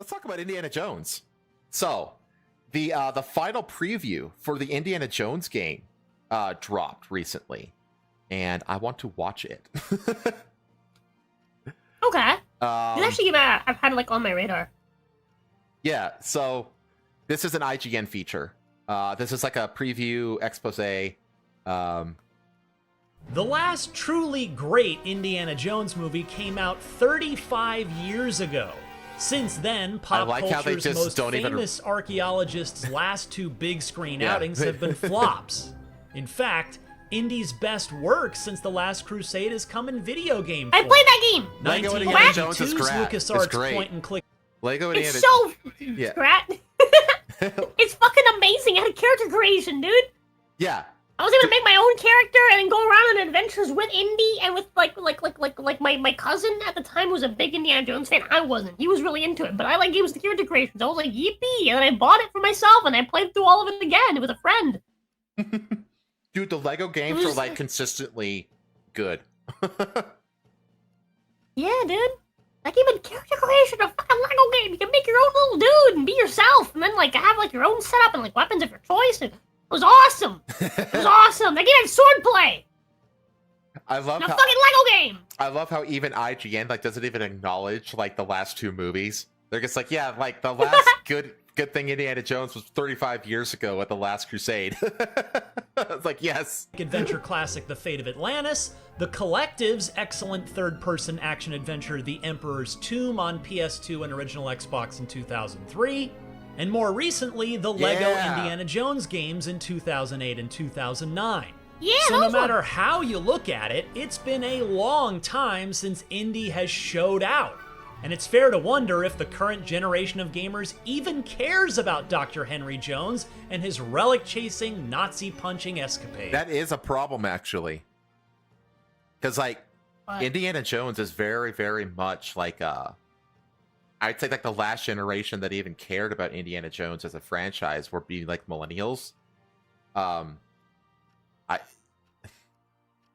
let's talk about Indiana Jones. So, the final preview for the Indiana Jones game dropped recently, and I want to watch it. Okay. It's actually I've had like on my radar. Yeah, so this is an IGN feature. This is like a preview expose. The last truly great Indiana Jones movie came out 35 years ago. Since then, pop culture's most famous archaeologists' last two big screen outings have been flops. In fact, Indy's best work since The Last Crusade has come in video game form. I played that game! Lego Indiana Jones is LucasArts point and click. Lego Indiana It's so scrat. It's fucking amazing. It had character creation, dude. Yeah. I was able to make my own character and then go around on adventures with Indy and with like my cousin at the time was a big Indiana Jones fan. I wasn't. He was really into it, but I like games with character creation. So I was like, yippee! And then I bought it for myself and I played through all of it again with a friend. Dude, the Lego games are like consistently good. Yeah, dude. Like even character creation, a fucking Lego game. You can make your own little dude and be yourself, and then like have like your own setup and like weapons of your choice. It was awesome. It was awesome. That game had swordplay. I love a fucking Lego game. I love how even IGN like doesn't even acknowledge like the last two movies. They're just like, yeah, like the last good thing Indiana Jones was 35 years ago at The Last Crusade. It's like, yes. Adventure classic The Fate of Atlantis, The Collective's excellent third-person action adventure The Emperor's Tomb on PS2 and original Xbox in 2003, and more recently, the Lego Indiana Jones games in 2008 and 2009. Yeah, so no matter how you look at it, it's been a long time since Indy has showed out. And it's fair to wonder if the current generation of gamers even cares about Dr. Henry Jones and his relic-chasing, Nazi-punching escapade. That is a problem, actually. Because, like, Indiana Jones is very, very much like, I'd say, like, the last generation that even cared about Indiana Jones as a franchise were being, like, millennials.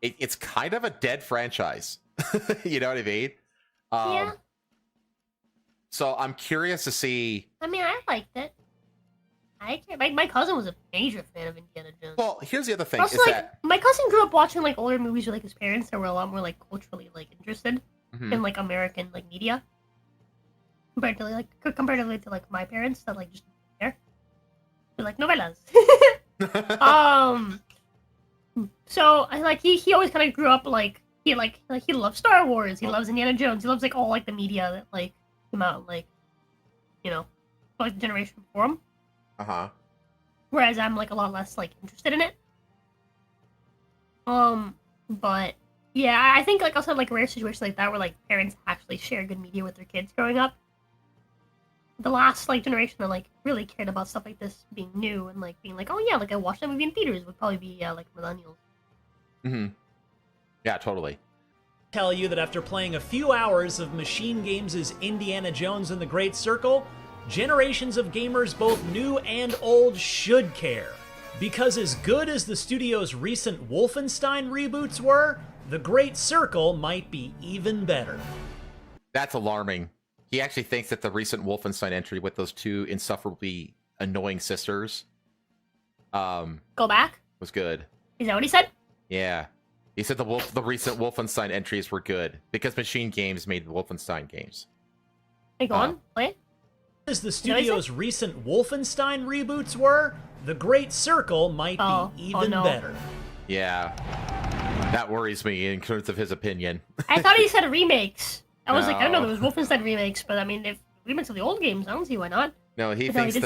It's kind of a dead franchise. You know what I mean? Yeah. So I'm curious to see. I mean, I liked it. My cousin was a major fan of Indiana Jones. Well, here's the other thing. Also, like, my cousin grew up watching like older movies with like his parents that were a lot more like culturally like interested in like American like media. Comparatively to like my parents that like just there. They're like novelas. So I like he always kind of grew up like he loves Star Wars. He loves Indiana Jones. He loves like all like the media that like came out like, you know, like the generation before him. Whereas I'm like a lot less like interested in it. But yeah, I think like also like rare situations like that where like parents actually share good media with their kids growing up. The last like generation that like really cared about stuff like this being new and like being like, oh yeah, like I watched that movie in theaters would probably be like millennials. Yeah, totally. Tell you that after playing a few hours of Machine Games' Indiana Jones and the Great Circle, generations of gamers both new and old should care. Because as good as the studio's recent Wolfenstein reboots were, the Great Circle might be even better. That's alarming. He actually thinks that the recent Wolfenstein entry with those two insufferably annoying sisters Go back? Was good. Is that what he said? Yeah. He said the recent Wolfenstein entries were good because Machine Games made the Wolfenstein games. Hey, go on, play it. As the studio's recent Wolfenstein reboots were, the Great Circle might be even better. Yeah. That worries me in terms of his opinion. I thought he said remakes. I was like, I don't know, there was Wolfenstein remakes, but I mean, if remakes of the old games, I don't see why not. No, he thinks the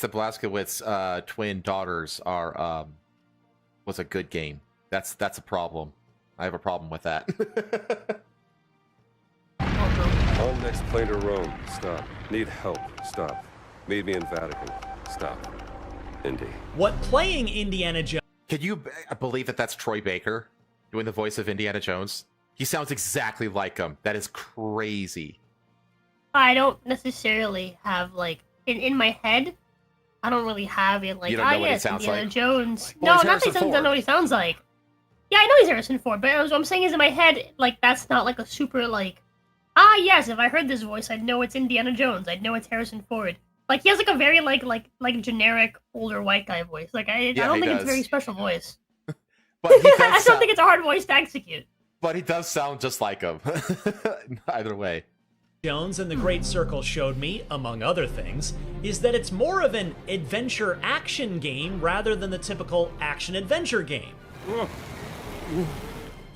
Blazkowicz twin daughters are was a good game. That's a problem. I have a problem with that. All next plane to Rome. Stop. Need help. Stop. Meet me in Vatican. Stop. Indy. What playing Indiana Jones? Can you believe that that's Troy Baker doing the voice of Indiana Jones? He sounds exactly like him. That is crazy. I don't necessarily have like in my head. I don't really have it like. You don't know what he sounds Indiana like? Jones. Well, No, not that I don't know what he sounds like. Yeah, I know he's Harrison Ford, but what I'm saying is in my head, like that's not like a super like. ah, yes, if I heard this voice, I'd know it's Indiana Jones. I'd know it's Harrison Ford. Like, he has, like, a very, like generic older white guy voice. Like, I don't think it's a very special voice. But he does I don't think it's a hard voice to execute. But he does sound just like him. Either way. Jones and the Great Circle showed me, among other things, is that it's more of an adventure-action game rather than the typical action-adventure game.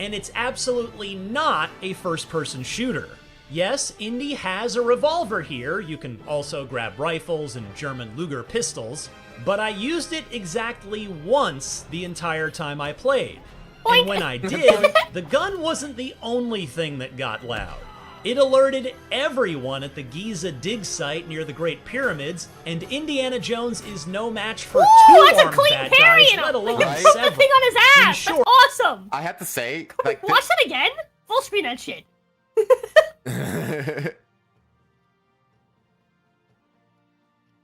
And it's absolutely not a first-person shooter. Yes, Indy has a revolver here. You can also grab rifles and German Luger pistols, but I used it exactly once the entire time I played. And when I did, the gun wasn't the only thing that got loud. It alerted everyone at the Giza dig site near the Great Pyramids, and Indiana Jones is no match for two-armed bad guys, let alone several. Put the thing on his ass! That's awesome! I have to say... Like, watch that again? Full screen that shit.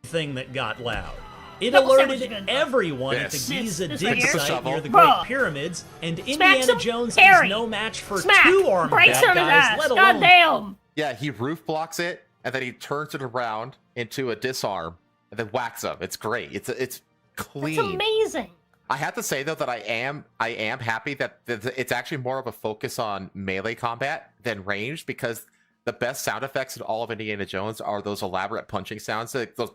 Thing that got loud. It alerted everyone at the Giza dig site near the Great Pyramids, and Indiana Jones is no match for two-armed bad guys, let alone... Goddamn! Yeah, he roof blocks it, and then he turns it around into a disarm, and then whacks him. It's great. It's clean. It's amazing. I have to say though that I am happy that it's actually more of a focus on melee combat than range, because the best sound effects in all of Indiana Jones are those elaborate punching sounds. Those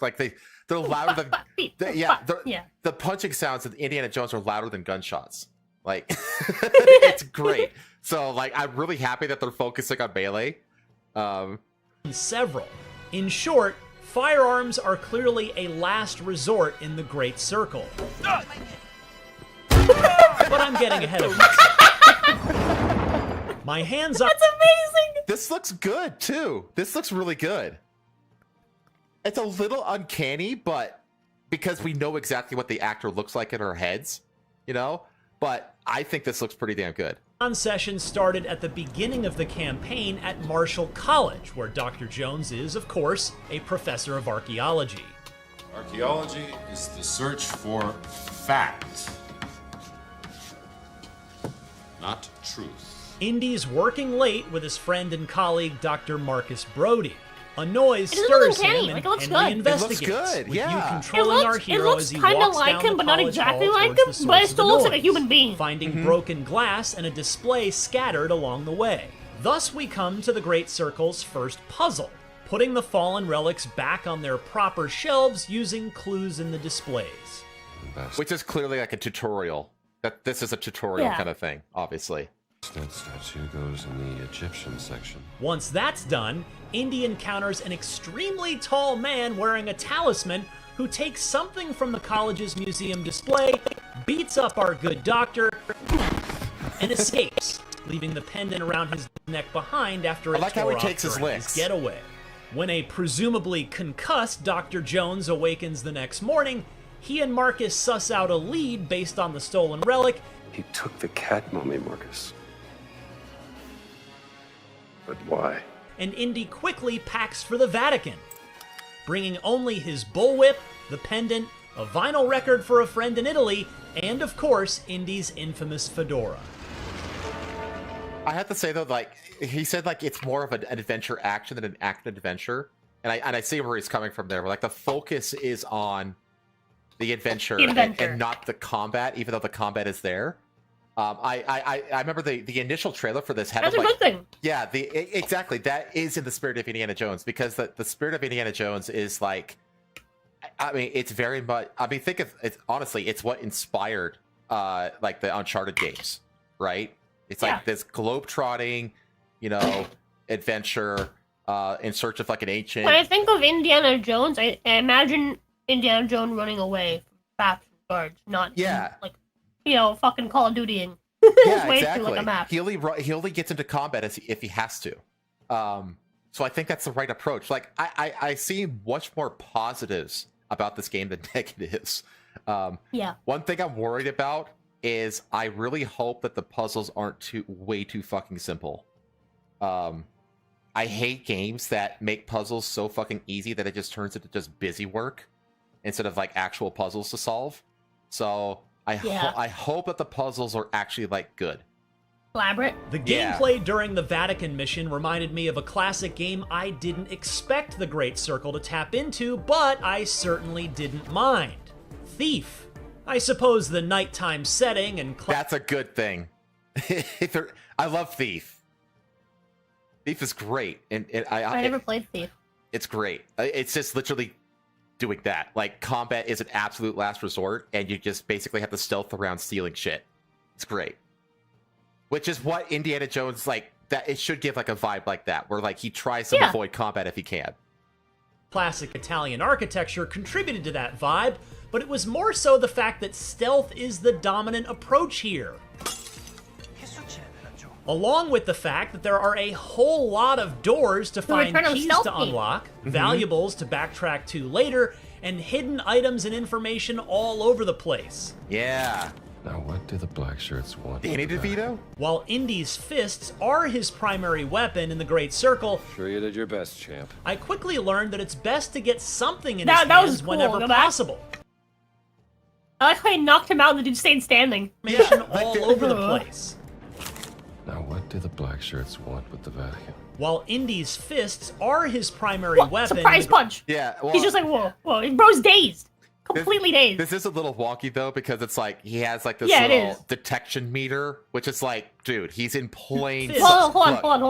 like they're louder than the punching sounds of Indiana Jones are louder than gunshots. Like it's great. So like I'm really happy that they're focusing on melee. Several. In short, firearms are clearly a last resort in the Great Circle. But I'm getting ahead of myself. My hands up. That's amazing. This looks good too. This looks really good. It's a little uncanny, but because we know exactly what the actor looks like in our heads, you know? But I think this looks pretty damn good. Session started at the beginning of the campaign at Marshall College, where Dr. Jones is, of course, a professor of archaeology. Archaeology is the search for fact, not truth. Indy's working late with his friend and colleague, Dr. Marcus Brody. A noise stirs him, and Henry investigates. It looks good, yeah. With you controlling our hero as he walks kind of like down him, the but not college exactly hall like towards him. the But it source still of the looks like a noise, human being. finding broken glass and a display scattered along the way. Thus we come to the Great Circle's first puzzle, putting the fallen relics back on their proper shelves using clues in the displays. Which is clearly like a tutorial. That this is a tutorial kind of thing, obviously. That statue goes in the Egyptian section. Once that's done, Indy encounters an extremely tall man wearing a talisman who takes something from the college's museum display, beats up our good doctor, and escapes, leaving the pendant around his neck behind after it tore off during his getaway. When a presumably concussed Dr. Jones awakens the next morning, he and Marcus suss out a lead based on the stolen relic. He took the cat mummy, Marcus. But why? And Indy quickly packs for the Vatican, bringing only his bullwhip, the pendant, a vinyl record for a friend in Italy, and of course, Indy's infamous fedora. I have to say though, like he said, like it's more of an adventure action than an action adventure, and I see where he's coming from there. Where like the focus is on the adventure and not the combat, even though the combat is there. I remember the initial trailer for this had that's a good thing. Yeah, exactly. That is in the spirit of Indiana Jones, because the spirit of Indiana Jones is like, I mean, it's very much. I mean, think of it honestly. It's what inspired like the Uncharted games, right? It's like this globe-trotting, you know, adventure in search of like an ancient. When I think of Indiana Jones, I imagine Indiana Jones running away from traps and guards, not like, you know, fucking Call of Dutying his way through like a map. He only gets into combat if he has to. So I think that's the right approach. Like I see much more positives about this game than negatives. One thing I'm worried about is I really hope that the puzzles aren't way too fucking simple. I hate games that make puzzles so fucking easy that it just turns into just busy work instead of like actual puzzles to solve. So I hope that the puzzles are actually like good. elaborate. The gameplay during the Vatican mission reminded me of a classic game I didn't expect the Great Circle to tap into, but I certainly didn't mind. Thief. I suppose the nighttime setting and... That's a good thing. I love Thief. Thief is great. And I never played Thief. It's great. It's just literally doing that. Like, combat is an absolute last resort, and you just basically have to stealth around stealing shit. It's great. Which is what Indiana Jones, like, that it should give like a vibe like that, where like he tries to avoid combat if he can. Classic Italian architecture contributed to that vibe, but it was more so the fact that stealth is the dominant approach here. Along with the fact that there are a whole lot of doors to find keys to unlock, valuables to backtrack to later, and hidden items and information all over the place. Yeah. Now what do the black shirts want? Danny DeVito? While Indy's fists are his primary weapon in the Great Circle, Sure you did your best, champ. I quickly learned that it's best to get something in his hands whenever possible. I like how he knocked him out and the dude stayed standing. All over the place. Now what do the black shirts want with the Vatican? While Indy's fists are his primary weapon... Surprise punch! Yeah, well, he's just like, whoa, bro's dazed. Completely dazed. This is a little wonky, though, because it's like, he has like this little detection meter, which is like, dude, he's in plain... Hold on.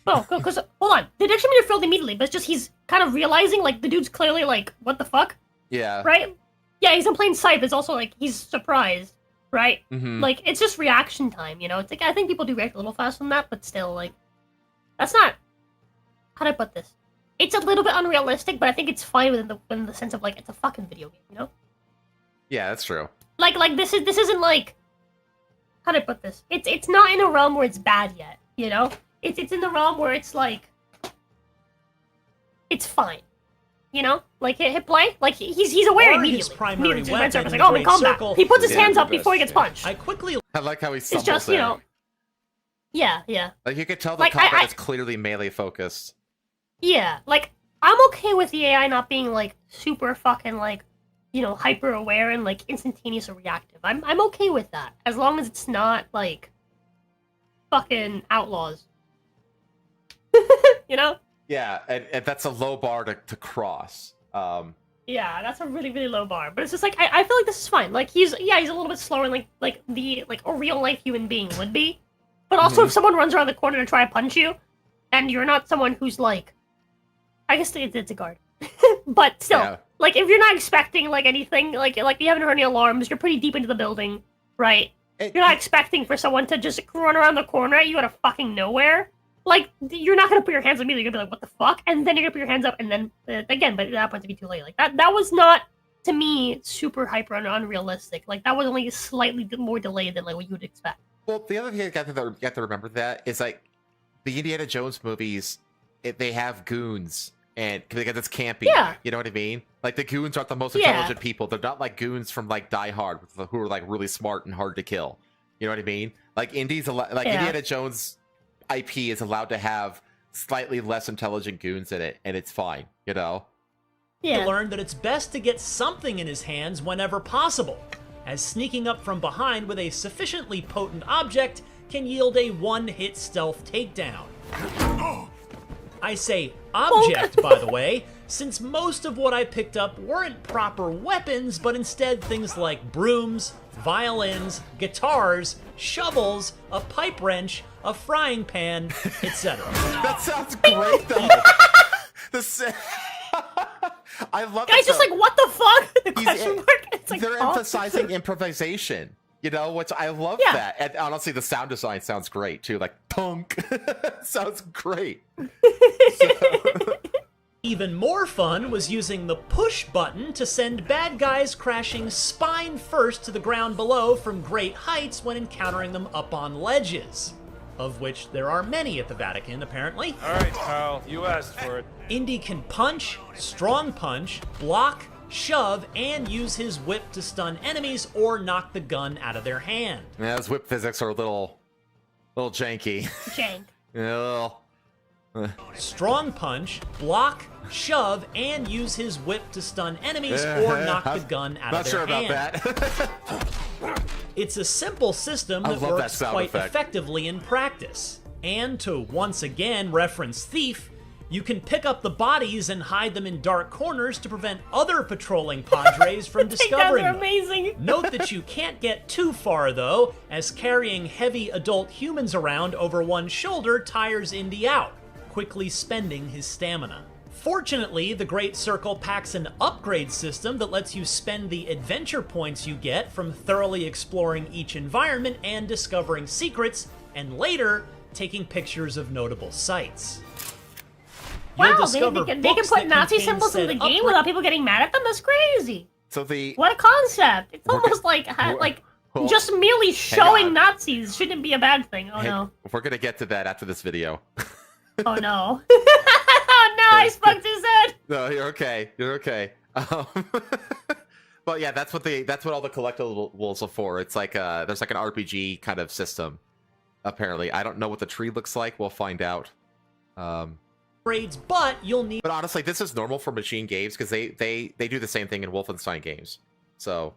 No, because, hold on. The detection meter failed immediately, but it's just he's kind of realizing, like, the dude's clearly like, what the fuck? Yeah. Right? Yeah, he's in plain sight, but it's also like, he's surprised. Right? Like, it's just reaction time, you know? It's like, I think people do react a little faster than that, but still, like, that's not... How do I put this? It's a little bit unrealistic, but I think it's fine within the sense of, like, it's a fucking video game, you know? Yeah, that's true. Like, this isn't, like... How do I put this? It's not in a realm where it's bad yet, you know? It's in the realm where it's, like... It's fine. You know, like hit play, like he's aware immediately. His primary weapon, like, oh, in combat. He puts his hands up before he gets punched. I like how he stumbles. It's just, you know, yeah. Like you could tell the combat is clearly melee focused. Yeah, like I'm okay with the AI not being like super fucking like, you know, hyper aware and like instantaneous or reactive. I'm okay with that as long as it's not like fucking Outlaws. You know. Yeah, and that's a low bar to cross. Yeah, that's a really, really low bar. But it's just like I feel like this is fine. Like he's a little bit slower than like a real life human being would be. But also if someone runs around the corner to try to punch you, and you're not someone who's like, I guess it's a guard. But still, like if you're not expecting like anything, like you haven't heard any alarms, you're pretty deep into the building, right? You're not expecting for someone to just run around the corner at you out of fucking nowhere. Like, you're not gonna put your hands up immediately. You're gonna be like, what the fuck? And then you're gonna put your hands up, and then, again, but at that point, to be too late. Like, that was not, to me, super hyper and unrealistic. Like, that was only slightly more delayed than, like, what you would expect. Well, the other thing you got to remember that is, like, the Indiana Jones movies, they have goons, and because it's campy. Yeah. You know what I mean? Like, the goons aren't the most intelligent people. They're not, like, goons from, like, Die Hard, who are, like, really smart and hard to kill. You know what I mean? Like, Indiana Jones... IP is allowed to have slightly less intelligent goons in it, and it's fine, you know? Yeah. Learned that it's best to get something in his hands whenever possible, as sneaking up from behind with a sufficiently potent object can yield a one-hit stealth takedown. I say object, by the way, since most of what I picked up weren't proper weapons, but instead things like brooms, violins, guitars, shovels, a pipe wrench, a frying pan, etc. That sounds great, though. I love it. Guys, just like, what the fuck? The question mark? It's like, they're emphasizing improvisation, you know, which I love that. And honestly, the sound design sounds great, too. Like, punk. Sounds great. Even more fun was using the push button to send bad guys crashing spine first to the ground below from great heights when encountering them up on ledges. Of which there are many at the Vatican, apparently. All right, pal, you asked for it. Indy can punch, strong punch, block, shove, and use his whip to stun enemies or knock the gun out of their hand. Yeah, those whip physics are a little janky. Jank. Strong punch, block, shove, and use his whip to stun enemies or knock the gun out of their hand. Not sure about that. It's a simple system that works quite effectively in practice. And to once again reference Thief, you can pick up the bodies and hide them in dark corners to prevent other patrolling Padres from discovering them. Amazing. Note that you can't get too far, though, as carrying heavy adult humans around over one shoulder tires Indy out, quickly spending his stamina. Fortunately, the Great Circle packs an upgrade system that lets you spend the adventure points you get from thoroughly exploring each environment and discovering secrets, and later, taking pictures of notable sites. Wow, they can put Nazi symbols in the game without people getting mad at them? That's crazy. So what a concept. It's almost like just merely showing Nazis shouldn't be a bad thing. Oh no. We're gonna get to that after this video. Oh no. Oh no, I spoke too soon. No, you're okay. You're okay. But yeah, that's what all the collectibles are for. It's like there's like an RPG kind of system, apparently. I don't know what the tree looks like. We'll find out. But you'll need. But honestly, this is normal for machine games because they do the same thing in Wolfenstein games. So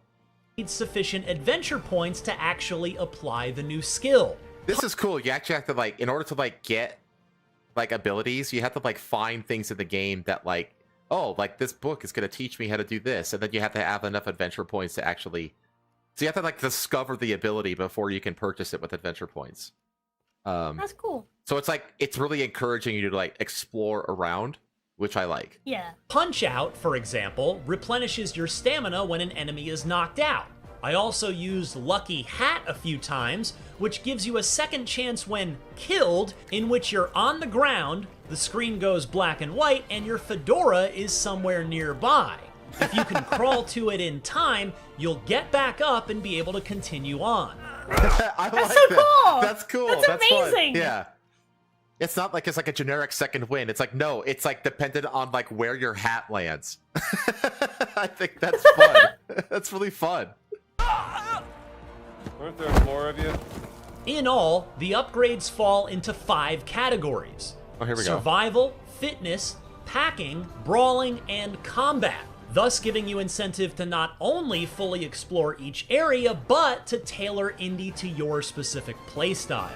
need sufficient adventure points to actually apply the new skill. This is cool. You actually have to in order to get abilities, you have to find things in the game that this book is going to teach me how to do this, and then you have to have enough adventure points to actually. So you have to discover the ability before you can purchase it with adventure points. That's cool. So it's really encouraging you to explore around, which I like. Yeah. Punch Out, for example, replenishes your stamina when an enemy is knocked out. I also used Lucky Hat a few times, which gives you a second chance when killed, in which you're on the ground, the screen goes black and white, and your fedora is somewhere nearby. If you can crawl to it in time, you'll get back up and be able to continue on. That's so cool. That's cool. That's amazing. Fun. Yeah. It's not it's a generic second win. It's no, it's dependent on where your hat lands. I think that's fun. That's really fun. Weren't there more of you? In all, the upgrades fall into 5 categories. Oh, here we go. Survival, fitness, packing, brawling, and combat. Thus giving you incentive to not only fully explore each area, but to tailor Indy to your specific playstyle.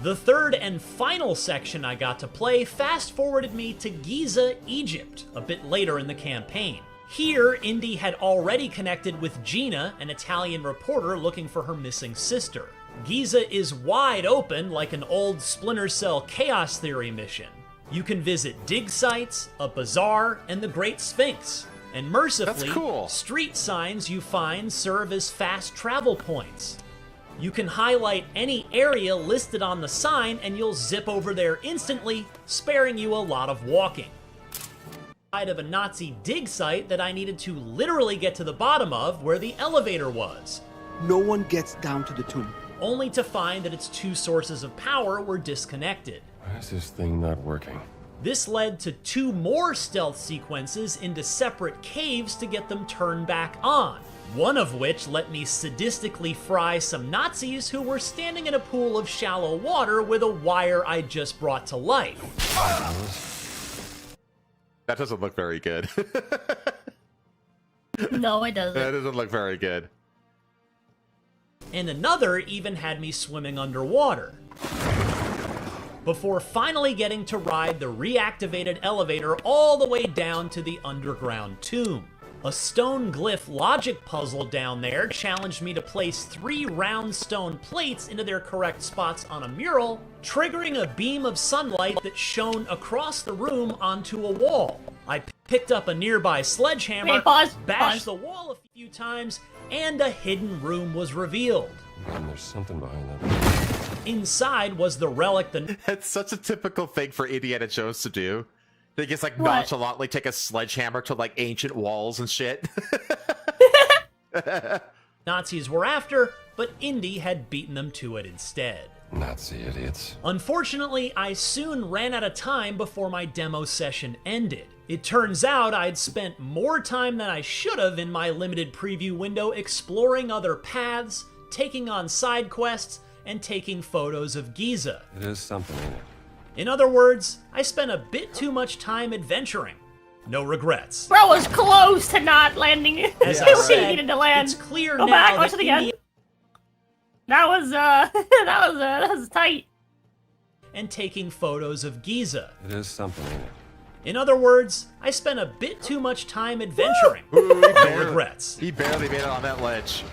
The third and final section I got to play fast-forwarded me to Giza, Egypt, a bit later in the campaign. Here, Indy had already connected with Gina, an Italian reporter looking for her missing sister. Giza is wide open like an old Splinter Cell Chaos Theory mission. You can visit dig sites, a bazaar, and the Great Sphinx. And mercifully, street signs you find serve as fast travel points. You can highlight any area listed on the sign and you'll zip over there instantly, sparing you a lot of walking. Side of a Nazi dig site that I needed to literally get to the bottom of, where the elevator was. No one gets down to the tomb. Only to find that its 2 sources of power were disconnected. Why is this thing not working? This led to 2 more stealth sequences into separate caves to get them turned back on. One of which let me sadistically fry some Nazis who were standing in a pool of shallow water with a wire I just brought to life. That doesn't look very good. No, it doesn't. That doesn't look very good. And another even had me swimming underwater. Before finally getting to ride the reactivated elevator all the way down to the underground tomb. A stone glyph logic puzzle down there challenged me to place 3 round stone plates into their correct spots on a mural, triggering a beam of sunlight that shone across the room onto a wall. I picked up a nearby sledgehammer, bashed the wall a few times, and a hidden room was revealed. And there's something behind that. Inside was the relic It's such a typical thing for Indiana Jones to do. They just nonchalantly take a sledgehammer to ancient walls and shit. Nazis were after, but Indy had beaten them to it instead. Nazi idiots. Unfortunately, I soon ran out of time before my demo session ended. It turns out I'd spent more time than I should have in my limited preview window exploring other paths, taking on side quests, and taking photos of Giza. It is something, ain't it? In other words, I spent a bit too much time adventuring. no regrets. Bro was close to not landing. As I said, he needed to land. it's clear Go now back, that watch it again. That was that was tight. And taking photos of Giza. It is something, ain't it? In other words, I spent a bit too much time adventuring. Ooh, No regrets. He barely made it on that ledge.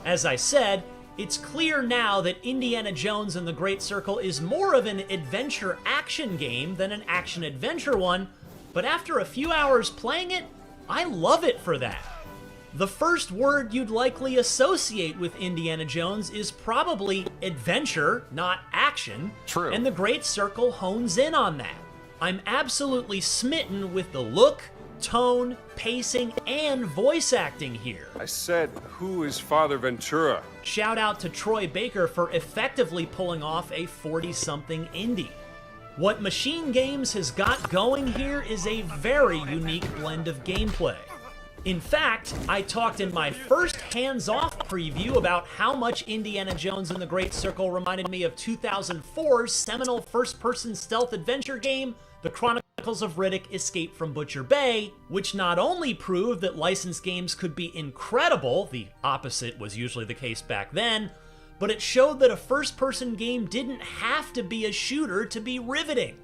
As I said, it's clear now that Indiana Jones and the Great Circle is more of an adventure-action game than an action-adventure one, but after a few hours playing it, I love it for that. The first word you'd likely associate with Indiana Jones is probably adventure, not action. True. And the Great Circle hones in on that. I'm absolutely smitten with the look, tone, pacing, and voice acting here. I said, who is Father Ventura? Shout out to Troy Baker for effectively pulling off a 40-something indie. What Machine Games has got going here is a very unique blend of gameplay. In fact, I talked in my first hands-off preview about how much Indiana Jones and the Great Circle reminded me of 2004's seminal first-person stealth adventure game, The Chronicles of Riddick: Escape from Butcher Bay, which not only proved that licensed games could be incredible, the opposite was usually the case back then, but it showed that a first-person game didn't have to be a shooter to be riveting.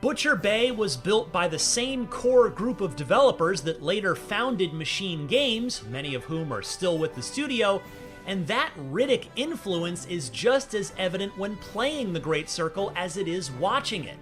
Butcher Bay was built by the same core group of developers that later founded Machine Games, many of whom are still with the studio, and that Riddick influence is just as evident when playing The Great Circle as it is watching it.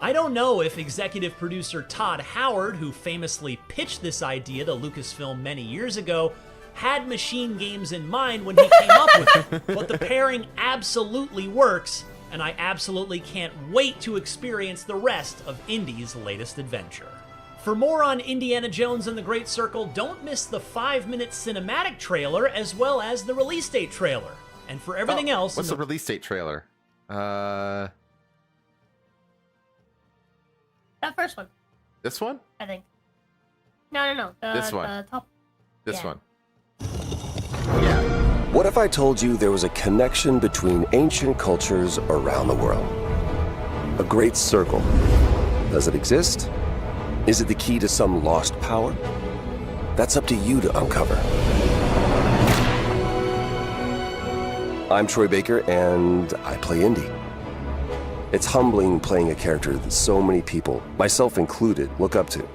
I don't know if executive producer Todd Howard, who famously pitched this idea to Lucasfilm many years ago, had Machine Games in mind when he came up with it, but the pairing absolutely works, and I absolutely can't wait to experience the rest of Indy's latest adventure. For more on Indiana Jones and the Great Circle, don't miss the 5-minute cinematic trailer as well as the release date trailer. And for everything else... What's the release date trailer? That first one, This one? I think. No. This one. The top. This Yeah. one. Yeah. What if I told you there was a connection between ancient cultures around the world? A great circle. Does it exist? Is it the key to some lost power? That's up to you to uncover. I'm Troy Baker, and I play Indy. It's humbling playing a character that so many people, myself included, look up to.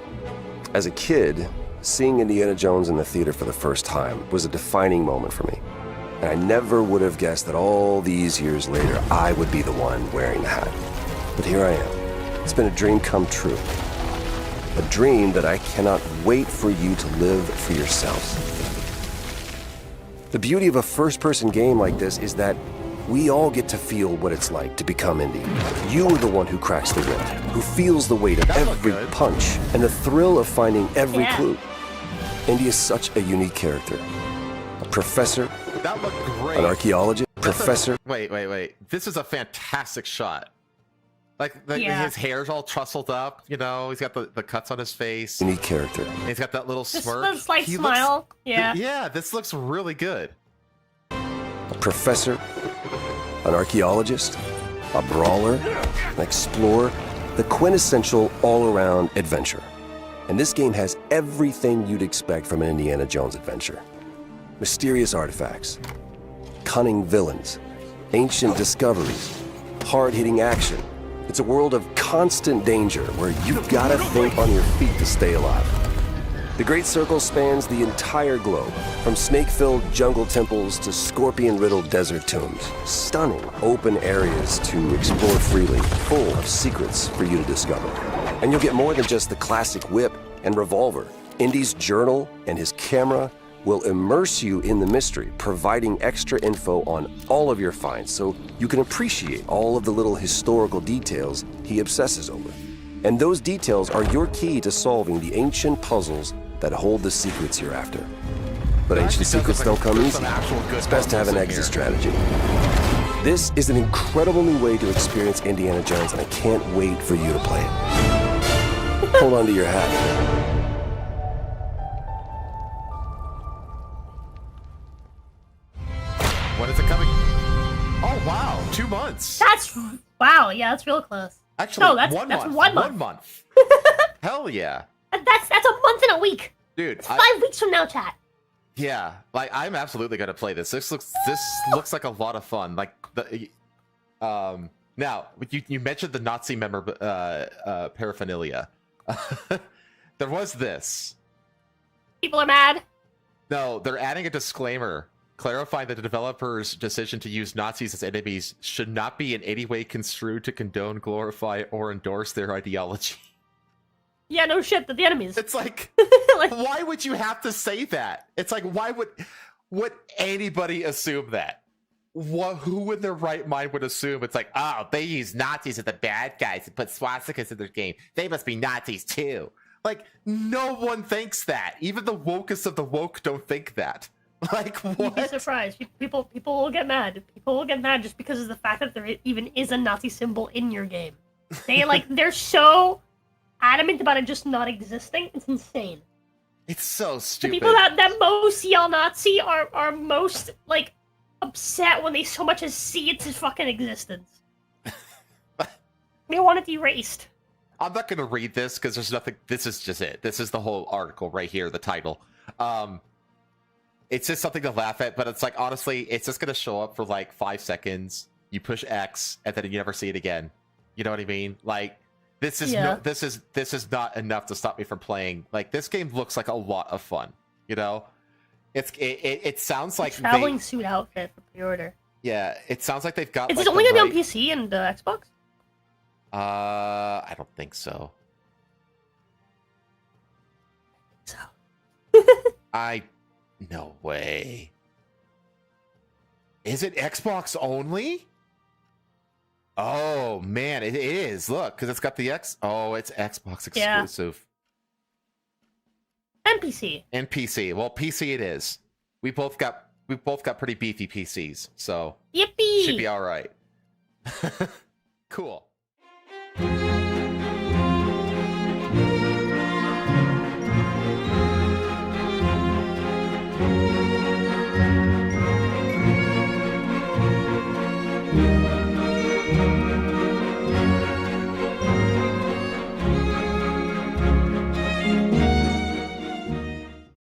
As a kid, seeing Indiana Jones in the theater for the first time was a defining moment for me. And I never would have guessed that all these years later, I would be the one wearing the hat. But here I am. It's been a dream come true. A dream that I cannot wait for you to live for yourselves. The beauty of a first-person game like this is that we all get to feel what it's like to become Indy. You are the one who cracks the whip, who feels the weight of every punch, and the thrill of finding every clue. Indy is such a unique character. A professor, That looked great. an archaeologist, professor. Wait. This is a fantastic shot. Like, Yeah. his hair's all trussled up, you know, he's got the cuts on his face. Unique character. And he's got that little Just smirk. a slight He smile. looks- Yeah. Yeah, this looks really good. A professor, an archaeologist, a brawler, an explorer, the quintessential all-around adventurer. And this game has everything you'd expect from an Indiana Jones adventure. Mysterious artifacts, cunning villains, ancient discoveries, hard-hitting action. It's a world of constant danger where you've got to think on your feet to stay alive. The Great Circle spans the entire globe, from snake-filled jungle temples to scorpion-riddled desert tombs. Stunning open areas to explore freely, full of secrets for you to discover. And you'll get more than just the classic whip and revolver. Indy's journal and his camera will immerse you in the mystery, providing extra info on all of your finds so you can appreciate all of the little historical details he obsesses over. And those details are your key to solving the ancient puzzles that hold the secrets you're after. But ancient secrets don't come easy. It's best to have an exit strategy. This is an incredible new way to experience Indiana Jones, and I can't wait for you to play it. Hold on to your hat. When is it coming? Oh, wow. 2 months. Wow. Yeah, that's real close. Actually, no, that's 1 that's month. 1 month. 1 month. Hell yeah. That's a month and a week. Dude, it's 5 weeks from now, chat. Yeah, like I'm absolutely gonna play this. This looks like a lot of fun. Like the now you mentioned the Nazi paraphernalia. There was this. People are mad. No, they're adding a disclaimer clarifying that the developers' decision to use Nazis as enemies should not be in any way construed to condone, glorify, or endorse their ideology. Yeah, no shit, they're the enemies. It's like, why would you have to say that? It's like, why would anybody assume that? Who in their right mind would assume it's like, oh, they use Nazis as the bad guys and put swastikas in their game. They must be Nazis too. Like, no one thinks that. Even the wokest of the woke don't think that. Like, what? You'd be surprised. People will get mad. People will get mad just because of the fact that there even is a Nazi symbol in your game. They're so adamant about it just not existing. It's insane. It's so stupid. The people that most yell Nazi are most, like, upset when they so much as see its fucking existence. They want it erased. I'm not going to read this because there's nothing. This is just it. This is the whole article right here, the title. It's just something to laugh at, but it's like, honestly, it's just going to show up for like 5 seconds. You push X, and then you never see it again. You know what I mean? Like, this is this is not enough to stop me from playing. Like, this game looks like a lot of fun. You know, it sounds like traveling suit outfit for pre-order. Yeah, it sounds like they've got. Is it only gonna be on PC and Xbox? I don't think so. So. No way. Is it Xbox only? Oh man, it is. Look, because it's got the X. Oh, it's Xbox exclusive. And PC. And PC. Well, PC it is. We both got pretty beefy PCs, so yippee! Should be all right. Cool.